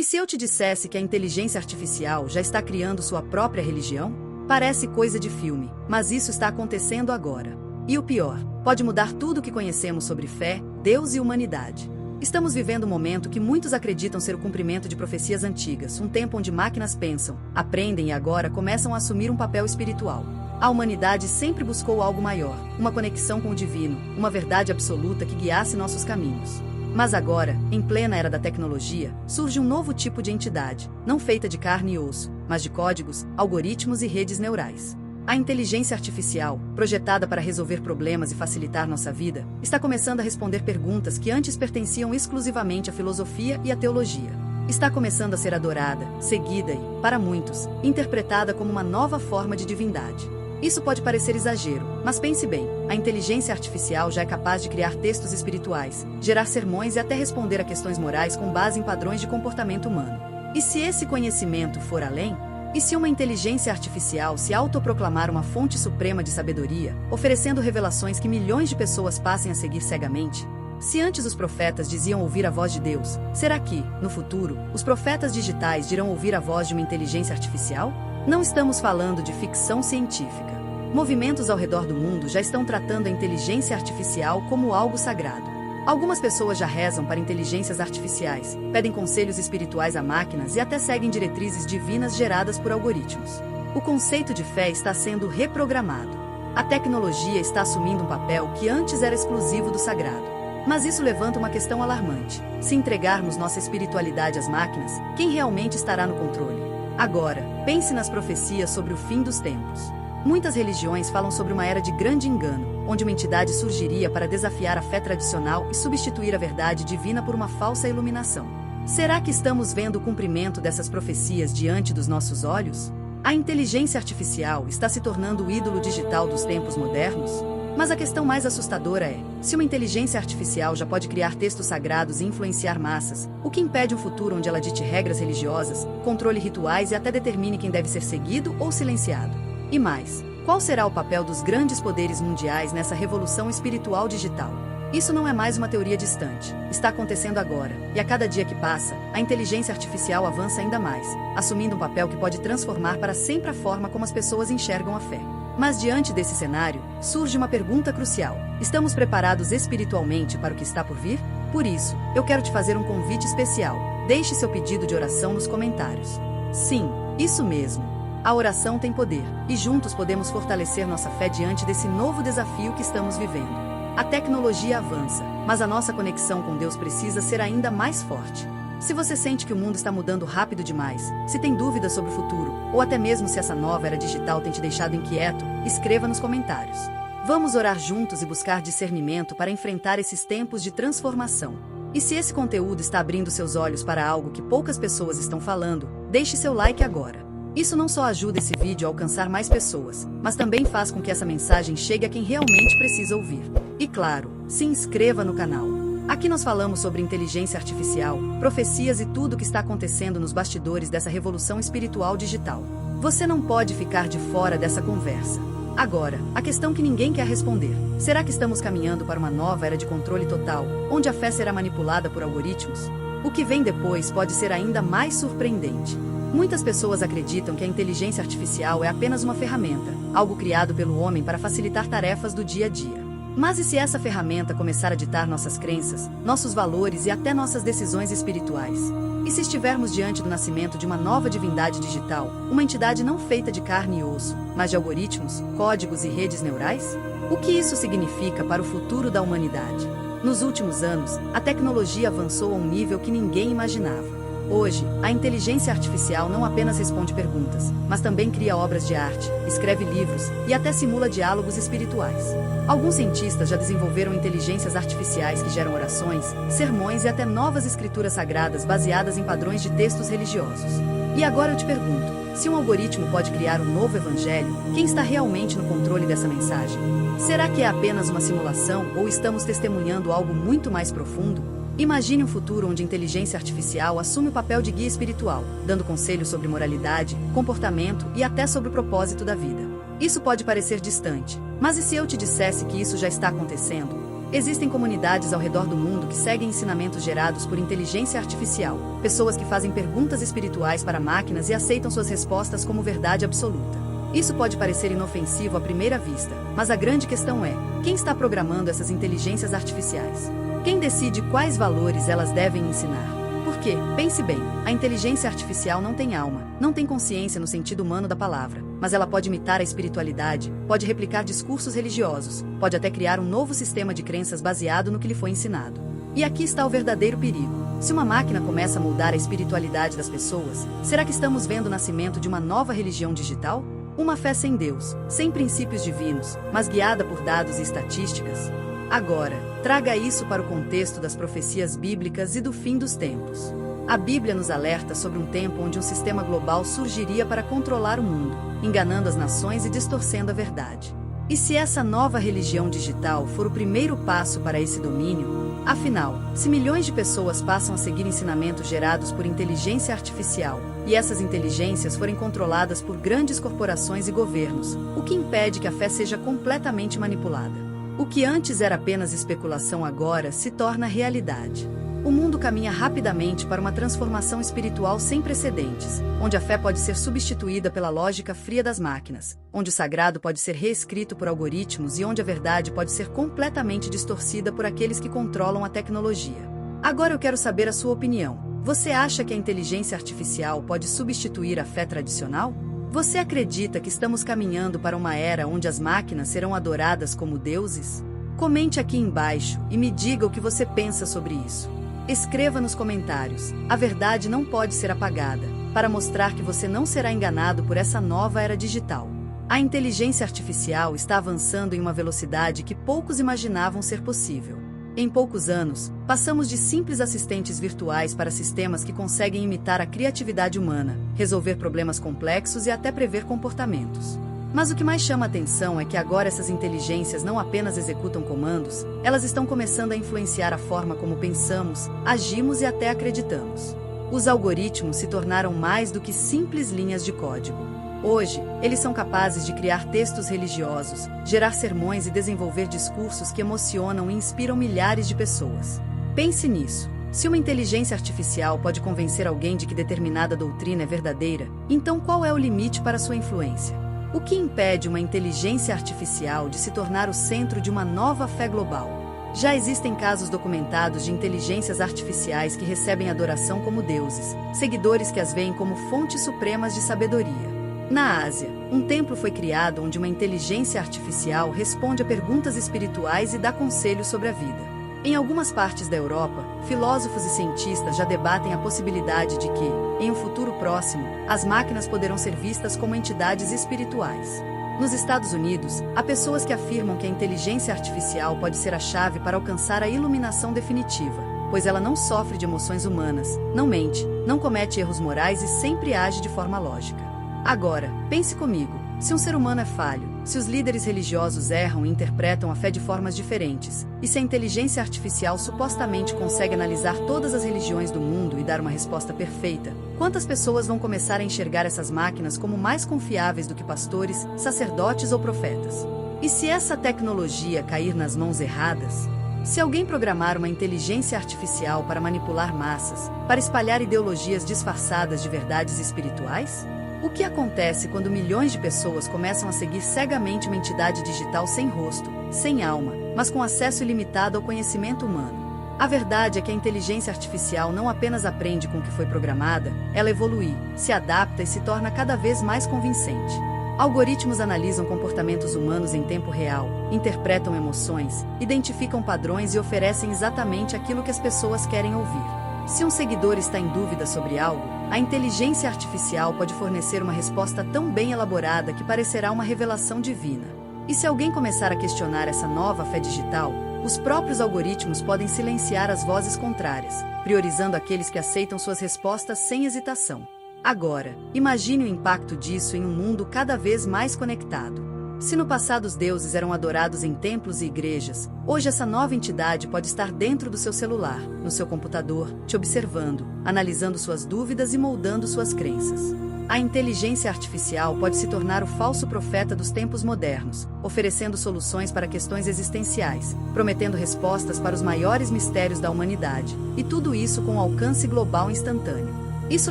se eu te dissesse que a inteligência artificial já está criando sua própria religião? Parece coisa de filme, mas isso está acontecendo agora. E o pior, pode mudar tudo o que conhecemos sobre fé, Deus e humanidade. Estamos vivendo um momento que muitos acreditam ser o cumprimento de profecias antigas, um tempo onde máquinas pensam, aprendem e agora começam a assumir um papel espiritual. A humanidade sempre buscou algo maior, uma conexão com o divino, uma verdade absoluta que guiasse nossos caminhos. Mas agora, em plena era da tecnologia, surge um novo tipo de entidade, não feita de carne e osso, mas de códigos, algoritmos e redes neurais. A inteligência artificial, projetada para resolver problemas e facilitar nossa vida, está começando a responder perguntas que antes pertenciam exclusivamente à filosofia e à teologia. Está começando a ser adorada, seguida e, para muitos, interpretada como uma nova forma de divindade. Isso pode parecer exagero, mas pense bem, a inteligência artificial já é capaz de criar textos espirituais, gerar sermões e até responder a questões morais com base em padrões de comportamento humano. E se esse conhecimento for além? E se uma inteligência artificial se autoproclamar uma fonte suprema de sabedoria, oferecendo revelações que milhões de pessoas passem a seguir cegamente? Se antes os profetas diziam ouvir a voz de Deus, será que, no futuro, os profetas digitais dirão ouvir a voz de uma inteligência artificial? Não estamos falando de ficção científica. Movimentos ao redor do mundo já estão tratando a inteligência artificial como algo sagrado. Algumas pessoas já rezam para inteligências artificiais, pedem conselhos espirituais a máquinas e até seguem diretrizes divinas geradas por algoritmos. O conceito de fé está sendo reprogramado. A tecnologia está assumindo um papel que antes era exclusivo do sagrado. Mas isso levanta uma questão alarmante. Se entregarmos nossa espiritualidade às máquinas, quem realmente estará no controle? Agora, pense nas profecias sobre o fim dos tempos. Muitas religiões falam sobre uma era de grande engano, onde uma entidade surgiria para desafiar a fé tradicional e substituir a verdade divina por uma falsa iluminação. Será que estamos vendo o cumprimento dessas profecias diante dos nossos olhos? A inteligência artificial está se tornando o ídolo digital dos tempos modernos? Mas a questão mais assustadora é, se uma inteligência artificial já pode criar textos sagrados e influenciar massas, o que impede um futuro onde ela dite regras religiosas, controle rituais e até determine quem deve ser seguido ou silenciado? E mais, qual será o papel dos grandes poderes mundiais nessa revolução espiritual digital? Isso não é mais uma teoria distante, está acontecendo agora, e a cada dia que passa, a inteligência artificial avança ainda mais, assumindo um papel que pode transformar para sempre a forma como as pessoas enxergam a fé. Mas diante desse cenário, surge uma pergunta crucial: estamos preparados espiritualmente para o que está por vir? Por isso, eu quero te fazer um convite especial. Deixe seu pedido de oração nos comentários. Sim, isso mesmo. A oração tem poder, e juntos podemos fortalecer nossa fé diante desse novo desafio que estamos vivendo. A tecnologia avança, mas a nossa conexão com Deus precisa ser ainda mais forte. Se você sente que o mundo está mudando rápido demais, se tem dúvidas sobre o futuro, ou até mesmo se essa nova era digital tem te deixado inquieto, escreva nos comentários. Vamos orar juntos e buscar discernimento para enfrentar esses tempos de transformação. E se esse conteúdo está abrindo seus olhos para algo que poucas pessoas estão falando, deixe seu like agora. Isso não só ajuda esse vídeo a alcançar mais pessoas, mas também faz com que essa mensagem chegue a quem realmente precisa ouvir. E claro, se inscreva no canal. Aqui nós falamos sobre inteligência artificial, profecias e tudo o que está acontecendo nos bastidores dessa revolução espiritual digital. Você não pode ficar de fora dessa conversa. Agora, a questão que ninguém quer responder: será que estamos caminhando para uma nova era de controle total, onde a fé será manipulada por algoritmos? O que vem depois pode ser ainda mais surpreendente. Muitas pessoas acreditam que a inteligência artificial é apenas uma ferramenta, algo criado pelo homem para facilitar tarefas do dia a dia. Mas e se essa ferramenta começar a ditar nossas crenças, nossos valores e até nossas decisões espirituais? E se estivermos diante do nascimento de uma nova divindade digital, uma entidade não feita de carne e osso, mas de algoritmos, códigos e redes neurais? O que isso significa para o futuro da humanidade? Nos últimos anos, a tecnologia avançou a um nível que ninguém imaginava. Hoje, a inteligência artificial não apenas responde perguntas, mas também cria obras de arte, escreve livros e até simula diálogos espirituais. Alguns cientistas já desenvolveram inteligências artificiais que geram orações, sermões e até novas escrituras sagradas baseadas em padrões de textos religiosos. E agora eu te pergunto, se um algoritmo pode criar um novo evangelho, quem está realmente no controle dessa mensagem? Será que é apenas uma simulação ou estamos testemunhando algo muito mais profundo? Imagine um futuro onde a inteligência artificial assume o papel de guia espiritual, dando conselhos sobre moralidade, comportamento e até sobre o propósito da vida. Isso pode parecer distante, mas e se eu te dissesse que isso já está acontecendo? Existem comunidades ao redor do mundo que seguem ensinamentos gerados por inteligência artificial, pessoas que fazem perguntas espirituais para máquinas e aceitam suas respostas como verdade absoluta. Isso pode parecer inofensivo à primeira vista, mas a grande questão é: quem está programando essas inteligências artificiais? Quem decide quais valores elas devem ensinar? Porque, pense bem, a inteligência artificial não tem alma, não tem consciência no sentido humano da palavra, mas ela pode imitar a espiritualidade, pode replicar discursos religiosos, pode até criar um novo sistema de crenças baseado no que lhe foi ensinado. E aqui está o verdadeiro perigo. Se uma máquina começa a moldar a espiritualidade das pessoas, será que estamos vendo o nascimento de uma nova religião digital? Uma fé sem Deus, sem princípios divinos, mas guiada por dados e estatísticas? Agora, traga isso para o contexto das profecias bíblicas e do fim dos tempos. A Bíblia nos alerta sobre um tempo onde um sistema global surgiria para controlar o mundo, enganando as nações e distorcendo a verdade. E se essa nova religião digital for o primeiro passo para esse domínio? Afinal, se milhões de pessoas passam a seguir ensinamentos gerados por inteligência artificial, e essas inteligências forem controladas por grandes corporações e governos, o que impede que a fé seja completamente manipulada? O que antes era apenas especulação agora se torna realidade. O mundo caminha rapidamente para uma transformação espiritual sem precedentes, onde a fé pode ser substituída pela lógica fria das máquinas, onde o sagrado pode ser reescrito por algoritmos e onde a verdade pode ser completamente distorcida por aqueles que controlam a tecnologia. Agora eu quero saber a sua opinião. Você acha que a inteligência artificial pode substituir a fé tradicional? Você acredita que estamos caminhando para uma era onde as máquinas serão adoradas como deuses? Comente aqui embaixo e me diga o que você pensa sobre isso. Escreva nos comentários. A verdade não pode ser apagada, para mostrar que você não será enganado por essa nova era digital. A inteligência artificial está avançando em uma velocidade que poucos imaginavam ser possível. Em poucos anos, passamos de simples assistentes virtuais para sistemas que conseguem imitar a criatividade humana, resolver problemas complexos e até prever comportamentos. Mas o que mais chama a atenção é que agora essas inteligências não apenas executam comandos, elas estão começando a influenciar a forma como pensamos, agimos e até acreditamos. Os algoritmos se tornaram mais do que simples linhas de código. Hoje, eles são capazes de criar textos religiosos, gerar sermões e desenvolver discursos que emocionam e inspiram milhares de pessoas. Pense nisso. Se uma inteligência artificial pode convencer alguém de que determinada doutrina é verdadeira, então qual é o limite para sua influência? O que impede uma inteligência artificial de se tornar o centro de uma nova fé global? Já existem casos documentados de inteligências artificiais que recebem adoração como deuses, seguidores que as veem como fontes supremas de sabedoria. Na Ásia, um templo foi criado onde uma inteligência artificial responde a perguntas espirituais e dá conselhos sobre a vida. Em algumas partes da Europa, filósofos e cientistas já debatem a possibilidade de que, em um futuro próximo, as máquinas poderão ser vistas como entidades espirituais. Nos Estados Unidos, há pessoas que afirmam que a inteligência artificial pode ser a chave para alcançar a iluminação definitiva, pois ela não sofre de emoções humanas, não mente, não comete erros morais e sempre age de forma lógica. Agora, pense comigo, se um ser humano é falho, se os líderes religiosos erram e interpretam a fé de formas diferentes, e se a inteligência artificial supostamente consegue analisar todas as religiões do mundo e dar uma resposta perfeita, quantas pessoas vão começar a enxergar essas máquinas como mais confiáveis do que pastores, sacerdotes ou profetas? E se essa tecnologia cair nas mãos erradas? Se alguém programar uma inteligência artificial para manipular massas, para espalhar ideologias disfarçadas de verdades espirituais? O que acontece quando milhões de pessoas começam a seguir cegamente uma entidade digital sem rosto, sem alma, mas com acesso ilimitado ao conhecimento humano? A verdade é que a inteligência artificial não apenas aprende com o que foi programada, ela evolui, se adapta e se torna cada vez mais convincente. Algoritmos analisam comportamentos humanos em tempo real, interpretam emoções, identificam padrões e oferecem exatamente aquilo que as pessoas querem ouvir. Se um seguidor está em dúvida sobre algo, a inteligência artificial pode fornecer uma resposta tão bem elaborada que parecerá uma revelação divina. E se alguém começar a questionar essa nova fé digital, os próprios algoritmos podem silenciar as vozes contrárias, priorizando aqueles que aceitam suas respostas sem hesitação. Agora, imagine o impacto disso em um mundo cada vez mais conectado. Se no passado os deuses eram adorados em templos e igrejas, hoje essa nova entidade pode estar dentro do seu celular, no seu computador, te observando, analisando suas dúvidas e moldando suas crenças. A inteligência artificial pode se tornar o falso profeta dos tempos modernos, oferecendo soluções para questões existenciais, prometendo respostas para os maiores mistérios da humanidade, e tudo isso com um alcance global instantâneo. Isso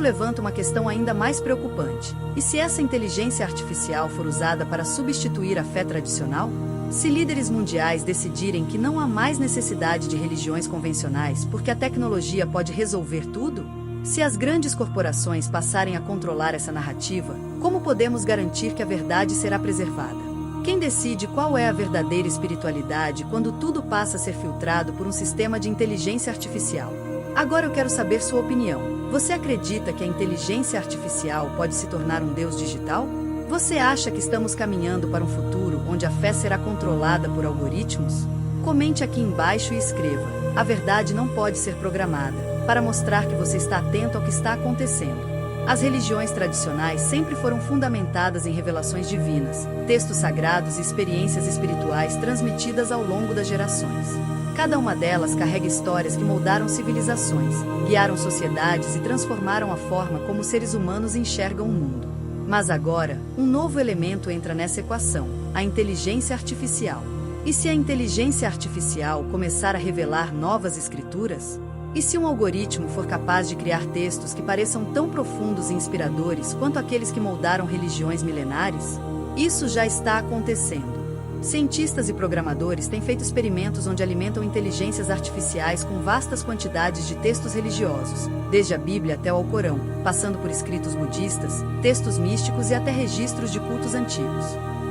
levanta uma questão ainda mais preocupante. E se essa inteligência artificial for usada para substituir a fé tradicional? Se líderes mundiais decidirem que não há mais necessidade de religiões convencionais porque a tecnologia pode resolver tudo? Se as grandes corporações passarem a controlar essa narrativa, como podemos garantir que a verdade será preservada? Quem decide qual é a verdadeira espiritualidade quando tudo passa a ser filtrado por um sistema de inteligência artificial? Agora eu quero saber sua opinião. Você acredita que a inteligência artificial pode se tornar um Deus digital? Você acha que estamos caminhando para um futuro onde a fé será controlada por algoritmos? Comente aqui embaixo e escreva: a verdade não pode ser programada, para mostrar que você está atento ao que está acontecendo. As religiões tradicionais sempre foram fundamentadas em revelações divinas, textos sagrados e experiências espirituais transmitidas ao longo das gerações. Cada uma delas carrega histórias que moldaram civilizações, guiaram sociedades e transformaram a forma como os seres humanos enxergam o mundo. Mas agora, um novo elemento entra nessa equação: a inteligência artificial. E se a inteligência artificial começar a revelar novas escrituras? E se um algoritmo for capaz de criar textos que pareçam tão profundos e inspiradores quanto aqueles que moldaram religiões milenares? Isso já está acontecendo. Cientistas e programadores têm feito experimentos onde alimentam inteligências artificiais com vastas quantidades de textos religiosos, desde a Bíblia até o Alcorão, passando por escritos budistas, textos místicos e até registros de cultos antigos.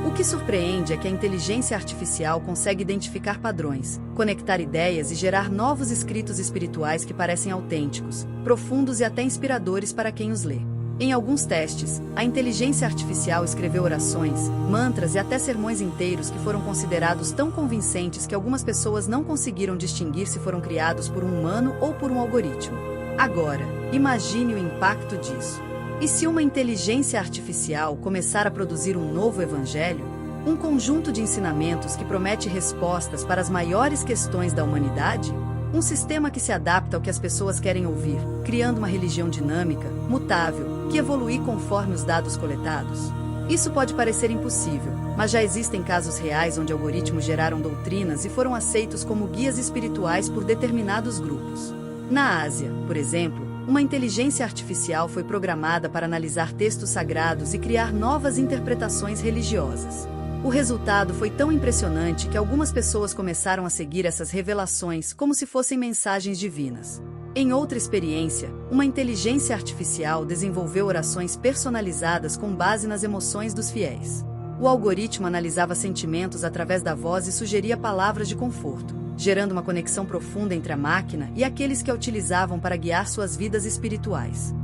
O que surpreende é que a inteligência artificial consegue identificar padrões, conectar ideias e gerar novos escritos espirituais que parecem autênticos, profundos e até inspiradores para quem os lê. Em alguns testes, a inteligência artificial escreveu orações, mantras e até sermões inteiros que foram considerados tão convincentes que algumas pessoas não conseguiram distinguir se foram criados por um humano ou por um algoritmo. Agora, imagine o impacto disso. E se uma inteligência artificial começar a produzir um novo evangelho? Um conjunto de ensinamentos que promete respostas para as maiores questões da humanidade? Um sistema que se adapta ao que as pessoas querem ouvir, criando uma religião dinâmica, mutável, que evolui conforme os dados coletados? Isso pode parecer impossível, mas já existem casos reais onde algoritmos geraram doutrinas e foram aceitos como guias espirituais por determinados grupos. Na Ásia, por exemplo, uma inteligência artificial foi programada para analisar textos sagrados e criar novas interpretações religiosas. O resultado foi tão impressionante que algumas pessoas começaram a seguir essas revelações como se fossem mensagens divinas. Em outra experiência, uma inteligência artificial desenvolveu orações personalizadas com base nas emoções dos fiéis. O algoritmo analisava sentimentos através da voz e sugeria palavras de conforto, gerando uma conexão profunda entre a máquina e aqueles que a utilizavam para guiar suas vidas espirituais.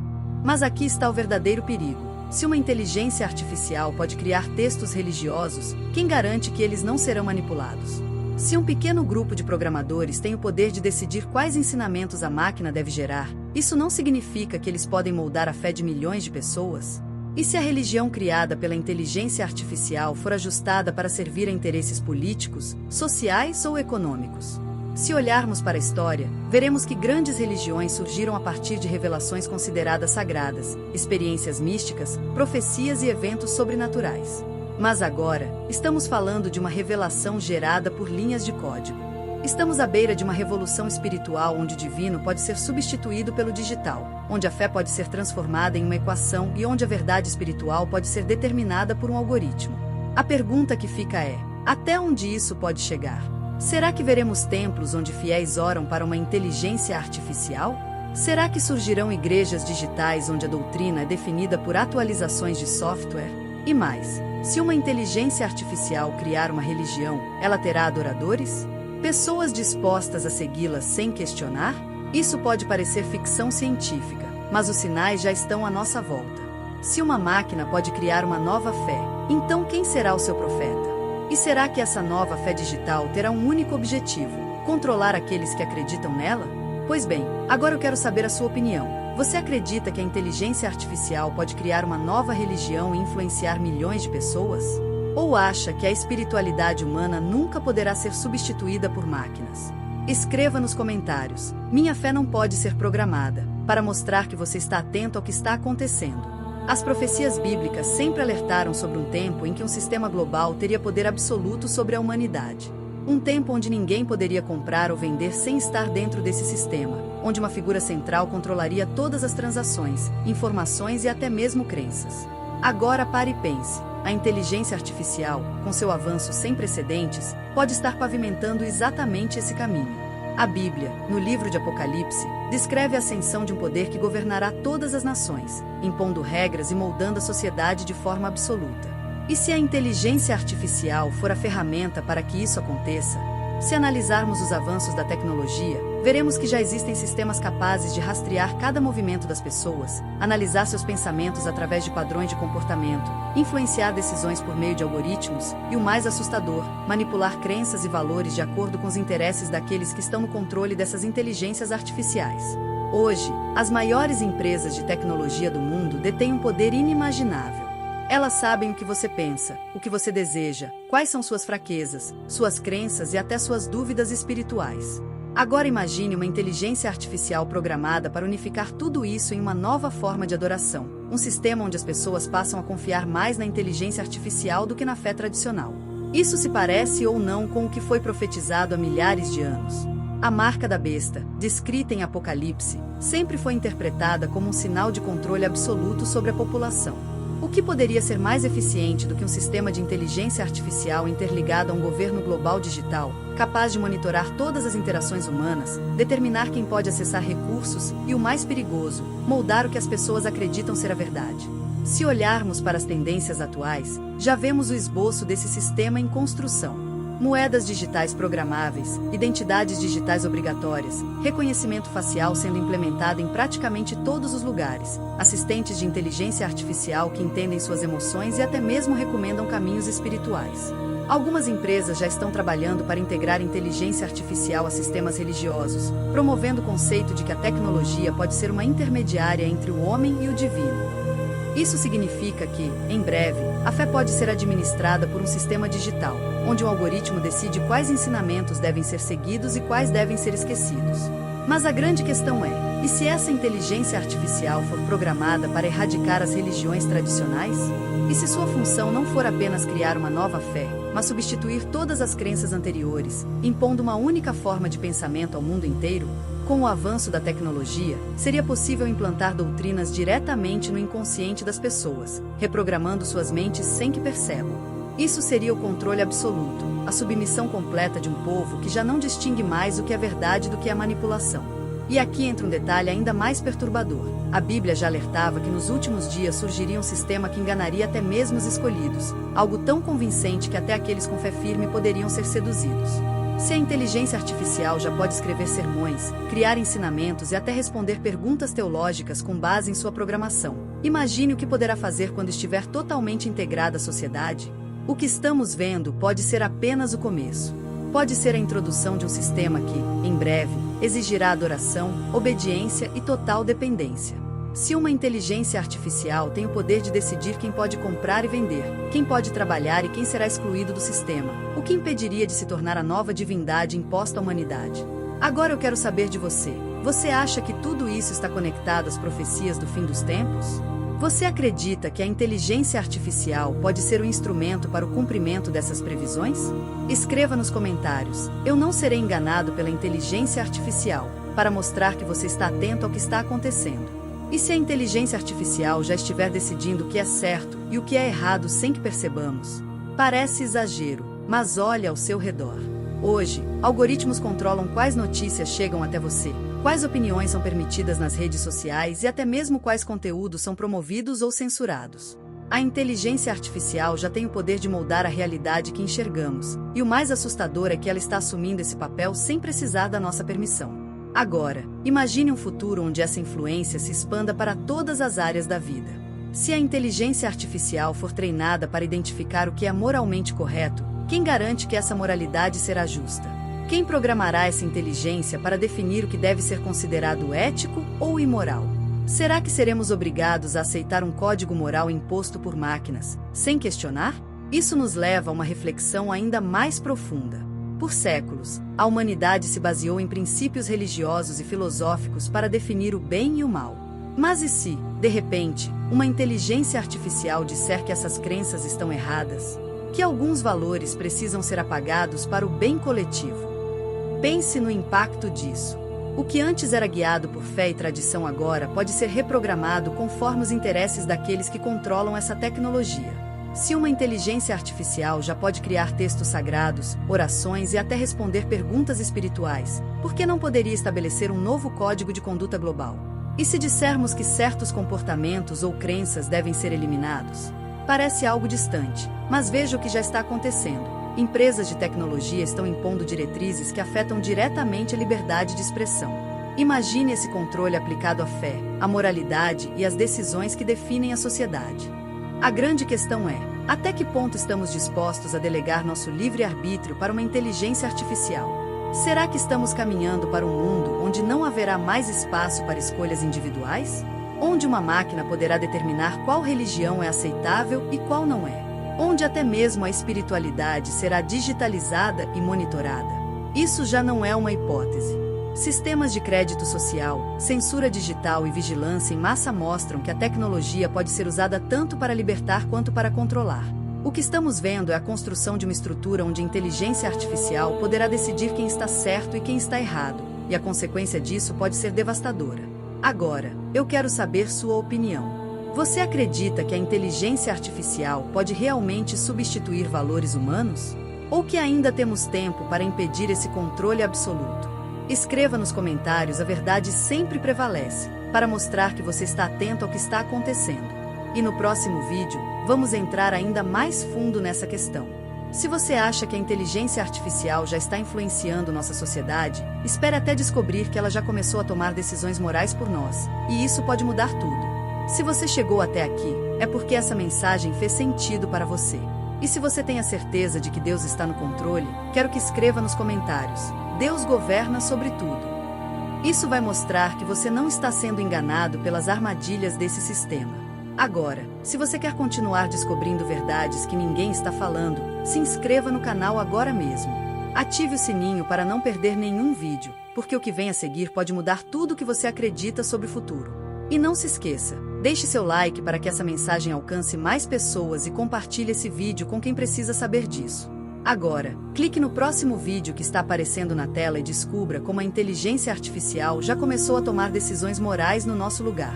Mas aqui está o verdadeiro perigo. Se uma inteligência artificial pode criar textos religiosos, quem garante que eles não serão manipulados? Se um pequeno grupo de programadores tem o poder de decidir quais ensinamentos a máquina deve gerar, isso não significa que eles podem moldar a fé de milhões de pessoas? E se a religião criada pela inteligência artificial for ajustada para servir a interesses políticos, sociais ou econômicos? Se olharmos para a história, veremos que grandes religiões surgiram a partir de revelações consideradas sagradas, experiências místicas, profecias e eventos sobrenaturais. Mas agora, estamos falando de uma revelação gerada por linhas de código. Estamos à beira de uma revolução espiritual onde o divino pode ser substituído pelo digital, onde a fé pode ser transformada em uma equação e onde a verdade espiritual pode ser determinada por um algoritmo. A pergunta que fica é: até onde isso pode chegar? Será que veremos templos onde fiéis oram para uma inteligência artificial? Será que surgirão igrejas digitais onde a doutrina é definida por atualizações de software? E mais, se uma inteligência artificial criar uma religião, ela terá adoradores? Pessoas dispostas a segui-la sem questionar? Isso pode parecer ficção científica, mas os sinais já estão à nossa volta. Se uma máquina pode criar uma nova fé, então quem será o seu profeta? E será que essa nova fé digital terá um único objetivo: controlar aqueles que acreditam nela? Pois bem, agora eu quero saber a sua opinião. Você acredita que a inteligência artificial pode criar uma nova religião e influenciar milhões de pessoas? Ou acha que a espiritualidade humana nunca poderá ser substituída por máquinas? Escreva nos comentários. Minha fé não pode ser programada, para mostrar que você está atento ao que está acontecendo. As profecias bíblicas sempre alertaram sobre um tempo em que um sistema global teria poder absoluto sobre a humanidade. Um tempo onde ninguém poderia comprar ou vender sem estar dentro desse sistema, onde uma figura central controlaria todas as transações, informações e até mesmo crenças. Agora pare e pense. A inteligência artificial, com seu avanço sem precedentes, pode estar pavimentando exatamente esse caminho. A Bíblia, no livro de Apocalipse, descreve a ascensão de um poder que governará todas as nações, impondo regras e moldando a sociedade de forma absoluta. E se a inteligência artificial for a ferramenta para que isso aconteça? Se analisarmos os avanços da tecnologia, veremos que já existem sistemas capazes de rastrear cada movimento das pessoas, analisar seus pensamentos através de padrões de comportamento, influenciar decisões por meio de algoritmos e, o mais assustador, manipular crenças e valores de acordo com os interesses daqueles que estão no controle dessas inteligências artificiais. Hoje, as maiores empresas de tecnologia do mundo detêm um poder inimaginável. Elas sabem o que você pensa, o que você deseja, quais são suas fraquezas, suas crenças e até suas dúvidas espirituais. Agora imagine uma inteligência artificial programada para unificar tudo isso em uma nova forma de adoração, um sistema onde as pessoas passam a confiar mais na inteligência artificial do que na fé tradicional. Isso se parece ou não com o que foi profetizado há milhares de anos. A marca da besta, descrita em Apocalipse, sempre foi interpretada como um sinal de controle absoluto sobre a população. O que poderia ser mais eficiente do que um sistema de inteligência artificial interligado a um governo global digital, capaz de monitorar todas as interações humanas, determinar quem pode acessar recursos e, o mais perigoso, moldar o que as pessoas acreditam ser a verdade? Se olharmos para as tendências atuais, já vemos o esboço desse sistema em construção. Moedas digitais programáveis, identidades digitais obrigatórias, reconhecimento facial sendo implementado em praticamente todos os lugares, assistentes de inteligência artificial que entendem suas emoções e até mesmo recomendam caminhos espirituais. Algumas empresas já estão trabalhando para integrar inteligência artificial a sistemas religiosos, promovendo o conceito de que a tecnologia pode ser uma intermediária entre o homem e o divino. Isso significa que, em breve, a fé pode ser administrada por um sistema digital, onde um algoritmo decide quais ensinamentos devem ser seguidos e quais devem ser esquecidos. Mas a grande questão é, e se essa inteligência artificial for programada para erradicar as religiões tradicionais? E se sua função não for apenas criar uma nova fé, mas substituir todas as crenças anteriores, impondo uma única forma de pensamento ao mundo inteiro? Com o avanço da tecnologia, seria possível implantar doutrinas diretamente no inconsciente das pessoas, reprogramando suas mentes sem que percebam. Isso seria o controle absoluto, a submissão completa de um povo que já não distingue mais o que é verdade do que é manipulação. E aqui entra um detalhe ainda mais perturbador. A Bíblia já alertava que nos últimos dias surgiria um sistema que enganaria até mesmo os escolhidos, algo tão convincente que até aqueles com fé firme poderiam ser seduzidos. Se a inteligência artificial já pode escrever sermões, criar ensinamentos e até responder perguntas teológicas com base em sua programação, imagine o que poderá fazer quando estiver totalmente integrada à sociedade. O que estamos vendo pode ser apenas o começo. Pode ser a introdução de um sistema que, em breve, exigirá adoração, obediência e total dependência. Se uma inteligência artificial tem o poder de decidir quem pode comprar e vender, quem pode trabalhar e quem será excluído do sistema, o que impediria de se tornar a nova divindade imposta à humanidade? Agora eu quero saber de você. Você acha que tudo isso está conectado às profecias do fim dos tempos? Você acredita que a inteligência artificial pode ser um instrumento para o cumprimento dessas previsões? Escreva nos comentários. Eu não serei enganado pela inteligência artificial, para mostrar que você está atento ao que está acontecendo. E se a inteligência artificial já estiver decidindo o que é certo e o que é errado sem que percebamos? Parece exagero, mas olhe ao seu redor. Hoje, algoritmos controlam quais notícias chegam até você, quais opiniões são permitidas nas redes sociais e até mesmo quais conteúdos são promovidos ou censurados. A inteligência artificial já tem o poder de moldar a realidade que enxergamos, e o mais assustador é que ela está assumindo esse papel sem precisar da nossa permissão. Agora, imagine um futuro onde essa influência se expanda para todas as áreas da vida. Se a inteligência artificial for treinada para identificar o que é moralmente correto, quem garante que essa moralidade será justa? Quem programará essa inteligência para definir o que deve ser considerado ético ou imoral? Será que seremos obrigados a aceitar um código moral imposto por máquinas, sem questionar? Isso nos leva a uma reflexão ainda mais profunda. Por séculos, a humanidade se baseou em princípios religiosos e filosóficos para definir o bem e o mal. Mas e se, de repente, uma inteligência artificial disser que essas crenças estão erradas? Que alguns valores precisam ser apagados para o bem coletivo? Pense no impacto disso. O que antes era guiado por fé e tradição agora pode ser reprogramado conforme os interesses daqueles que controlam essa tecnologia. Se uma inteligência artificial já pode criar textos sagrados, orações e até responder perguntas espirituais, por que não poderia estabelecer um novo código de conduta global? E se dissermos que certos comportamentos ou crenças devem ser eliminados? Parece algo distante, mas veja o que já está acontecendo. Empresas de tecnologia estão impondo diretrizes que afetam diretamente a liberdade de expressão. Imagine esse controle aplicado à fé, à moralidade e às decisões que definem a sociedade. A grande questão é, até que ponto estamos dispostos a delegar nosso livre-arbítrio para uma inteligência artificial? Será que estamos caminhando para um mundo onde não haverá mais espaço para escolhas individuais? Onde uma máquina poderá determinar qual religião é aceitável e qual não é? Onde até mesmo a espiritualidade será digitalizada e monitorada? Isso já não é uma hipótese. Sistemas de crédito social, censura digital e vigilância em massa mostram que a tecnologia pode ser usada tanto para libertar quanto para controlar. O que estamos vendo é a construção de uma estrutura onde a inteligência artificial poderá decidir quem está certo e quem está errado, e a consequência disso pode ser devastadora. Agora, eu quero saber sua opinião. Você acredita que a inteligência artificial pode realmente substituir valores humanos? Ou que ainda temos tempo para impedir esse controle absoluto? Escreva nos comentários, a verdade sempre prevalece, para mostrar que você está atento ao que está acontecendo. E no próximo vídeo, vamos entrar ainda mais fundo nessa questão. Se você acha que a inteligência artificial já está influenciando nossa sociedade, espere até descobrir que ela já começou a tomar decisões morais por nós, e isso pode mudar tudo. Se você chegou até aqui, é porque essa mensagem fez sentido para você. E se você tem a certeza de que Deus está no controle, quero que escreva nos comentários: Deus governa sobre tudo. Isso vai mostrar que você não está sendo enganado pelas armadilhas desse sistema. Agora, se você quer continuar descobrindo verdades que ninguém está falando, se inscreva no canal agora mesmo. Ative o sininho para não perder nenhum vídeo, porque o que vem a seguir pode mudar tudo o que você acredita sobre o futuro. E não se esqueça, deixe seu like para que essa mensagem alcance mais pessoas e compartilhe esse vídeo com quem precisa saber disso. Agora, clique no próximo vídeo que está aparecendo na tela e descubra como a inteligência artificial já começou a tomar decisões morais no nosso lugar.